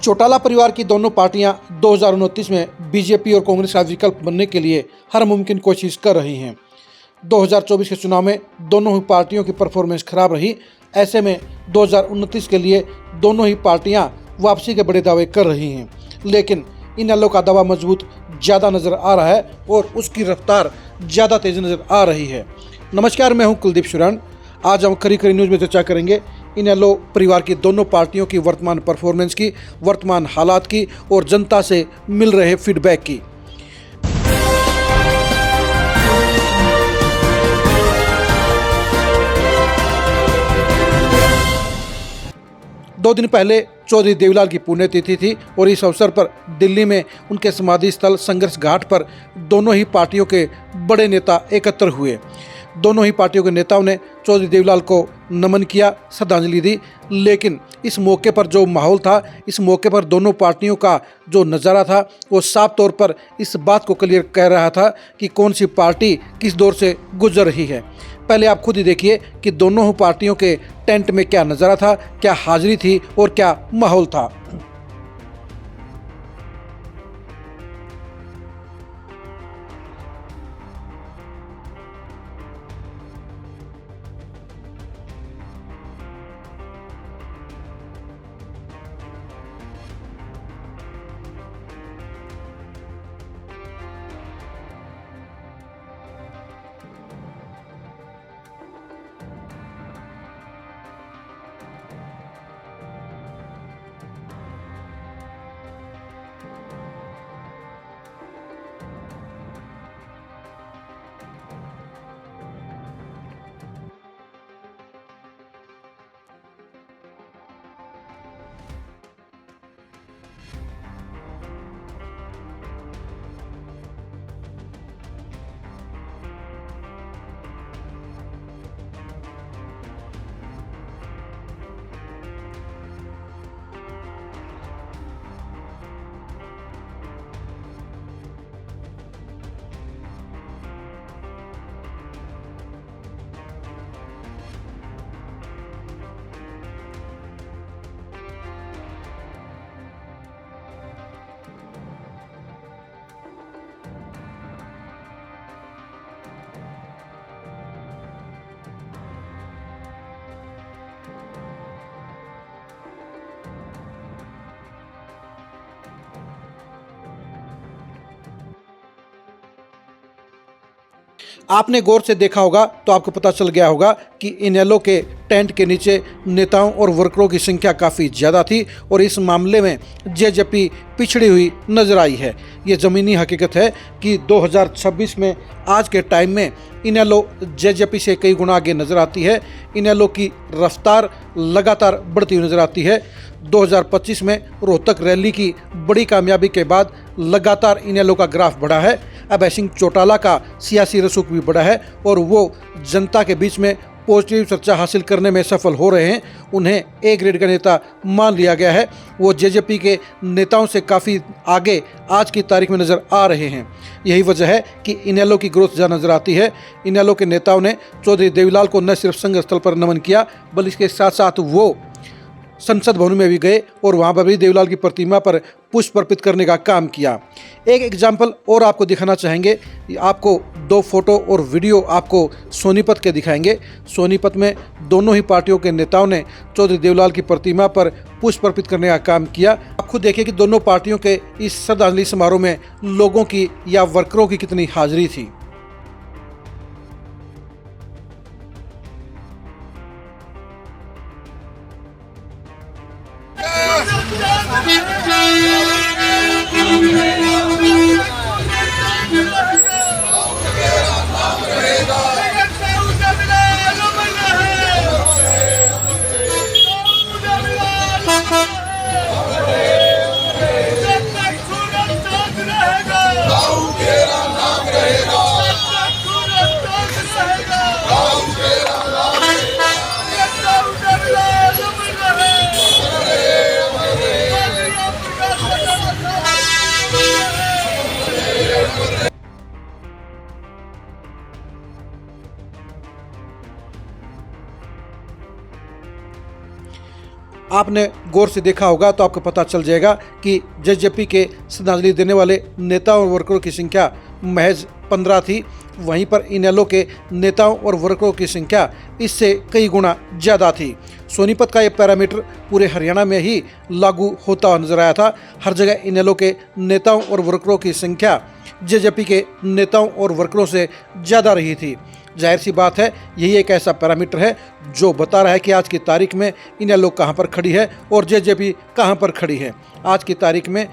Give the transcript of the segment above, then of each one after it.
चौटाला परिवार की दोनों पार्टियां 2029 में बीजेपी और कांग्रेस का विकल्प बनने के लिए हर मुमकिन कोशिश कर रही हैं। 2024 के चुनाव में दोनों ही पार्टियों की परफॉर्मेंस खराब रही। ऐसे में 2029 के लिए दोनों ही पार्टियां वापसी के बड़े दावे कर रही हैं, लेकिन इनेलो का दावा मजबूत ज़्यादा नज़र आ रहा है और उसकी रफ्तार ज़्यादा तेज़ नज़र आ रही है। नमस्कार, मैं हूं कुलदीप शुरान। आज हम खरी खरी न्यूज़ में चर्चा करेंगे इनेलो परिवार की दोनों पार्टियों की वर्तमान परफॉर्मेंस की, वर्तमान हालात की और जनता से मिल रहे फीडबैक की। दो दिन पहले चौधरी देवीलाल की पुण्यतिथि थी और इस अवसर पर दिल्ली में उनके समाधि स्थल संघर्ष घाट पर दोनों ही पार्टियों के बड़े नेता एकत्र हुए। दोनों ही पार्टियों के नेताओं ने चौधरी देवीलाल को नमन किया, श्रद्धांजलि दी। लेकिन इस मौके पर जो माहौल था, इस मौके पर दोनों पार्टियों का जो नज़ारा था, वो साफ तौर पर इस बात को क्लियर कह रहा था कि कौन सी पार्टी किस दौर से गुजर रही है। पहले आप खुद ही देखिए कि दोनों पार्टियों के टेंट में क्या नज़ारा था, क्या हाजिरी थी और क्या माहौल था। आपने गौर से देखा होगा तो आपको पता चल गया होगा कि इनेलो के टेंट के नीचे नेताओं और वर्करों की संख्या काफ़ी ज़्यादा थी और इस मामले में जेजेपी पिछड़ी हुई नजर आई है। ये ज़मीनी हकीकत है कि 2026 में आज के टाइम में इनेलो जेजेपी से कई गुना आगे नज़र आती है। इनेलो की रफ्तार लगातार बढ़ती हुई नजर आती है। 2025 में रोहतक रैली की बड़ी कामयाबी के बाद लगातार इनेलो का ग्राफ बढ़ा है। अभय सिंह चौटाला का सियासी रसूख भी बढ़ा है और वो जनता के बीच में पॉजिटिव चर्चा हासिल करने में सफल हो रहे हैं। उन्हें ए ग्रेड का नेता मान लिया गया है। वो जेजेपी के नेताओं से काफ़ी आगे आज की तारीख में नज़र आ रहे हैं। यही वजह है कि इनेलो की ग्रोथ ज़्यादा नज़र आती है। इनेलो के नेताओं ने चौधरी देवीलाल को न सिर्फ संघर्ष स्थल पर नमन किया, बल्कि इसके साथ साथ वो संसद भवन में भी गए और वहाँ पर भी देवीलाल की प्रतिमा पर पुष्प अर्पित करने का काम किया। एक एग्जाम्पल और आपको दिखाना चाहेंगे। आपको दो फोटो और वीडियो आपको सोनीपत के दिखाएंगे। सोनीपत में दोनों ही पार्टियों के नेताओं ने चौधरी देवीलाल की प्रतिमा पर पुष्प अर्पित करने का काम किया। आप खुद देखिए कि दोनों पार्टियों के इस श्रद्धांजलि समारोह में लोगों की या वर्करों की कितनी हाजिरी थी। आपने गौर से देखा होगा तो आपको पता चल जाएगा कि जेजेपी के श्रद्धांजलि देने वाले नेताओं और वर्करों की संख्या महज 15 थी। वहीं पर इनेलो के नेताओं और वर्करों की संख्या इससे कई गुना ज़्यादा थी। सोनीपत का ये पैरामीटर पूरे हरियाणा में ही लागू होता हुआ नजर आया था। हर जगह इनेलो के नेताओं और वर्करों की संख्या जेजेपी के नेताओं और वर्करों से ज़्यादा रही थी। जाहिर सी बात है, यही एक ऐसा पैरामीटर है जो बता रहा है कि आज की तारीख में इनेलो कहां पर खड़ी है और जेजेपी कहां पर खड़ी है। आज की तारीख में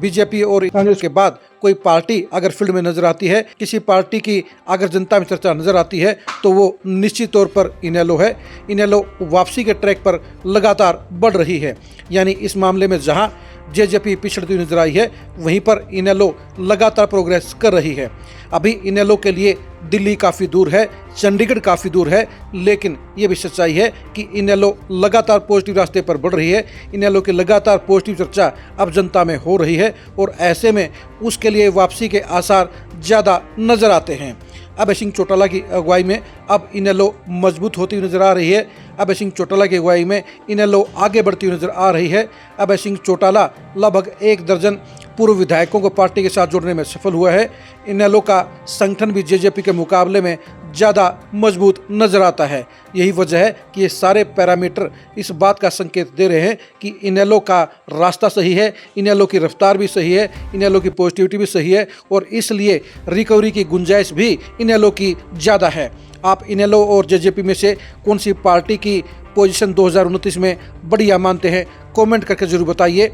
बीजेपी और कांग्रेस के बाद कोई पार्टी अगर फील्ड में नजर आती है, किसी पार्टी की अगर जनता में चर्चा नजर आती है, तो वो निश्चित तौर पर इनेलो है। इनेलो वापसी के ट्रैक पर लगातार बढ़ रही है। यानी इस मामले में जहां जेजेपी पिछड़ती हुई नजर आई है, वहीं पर इनेलो लगातार प्रोग्रेस कर रही है। अभी इनेलो के लिए दिल्ली काफ़ी दूर है, चंडीगढ़ काफ़ी दूर है, लेकिन ये भी सच्चाई है कि इनेलो लगातार पॉजिटिव रास्ते पर बढ़ रही है। इनेलो की लगातार पॉजिटिव चर्चा अब जनता में हो रही है और ऐसे में उसके लिए वापसी के आसार ज़्यादा नज़र आते हैं। अभय सिंह चौटाला की अगुवाई में अब इनेलो मजबूत होती हुई नजर आ रही है। अभय सिंह चौटाला की अगुवाई में इनेलो आगे बढ़ती हुई नजर आ रही है। अभय सिंह चौटाला लगभग 1 दर्जन पूर्व विधायकों को पार्टी के साथ जोड़ने में सफल हुआ है। इनेलो का संगठन भी जेजेपी के मुकाबले में ज़्यादा मजबूत नजर आता है। यही वजह है कि ये सारे पैरामीटर इस बात का संकेत दे रहे हैं कि इनेलो का रास्ता सही है, इनेलो की रफ्तार भी सही है, इनेलो की पॉजिटिविटी भी सही है और इसलिए रिकवरी की गुंजाइश भी इनेलो की ज़्यादा है। आप इनेलो और जेजेपी में से कौन सी पार्टी की पोजीशन 2029 में बढ़िया मानते हैं, कमेंट करके जरूर बताइए।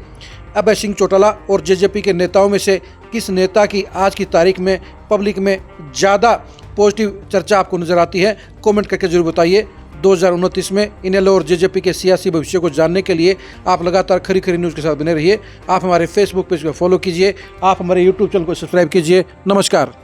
अभय सिंह चौटाला और जेजेपी के नेताओं में से किस नेता की आज की तारीख में पब्लिक में ज़्यादा पॉजिटिव चर्चा आपको नज़र आती है, कमेंट करके जरूर बताइए। 2029 में इनेलो और जेजेपी के सियासी भविष्य को जानने के लिए आप लगातार खरी खरी न्यूज़ के साथ बने रहिए। आप हमारे फेसबुक पेज को फॉलो कीजिए, आप हमारे यूट्यूब चैनल को सब्सक्राइब कीजिए। नमस्कार।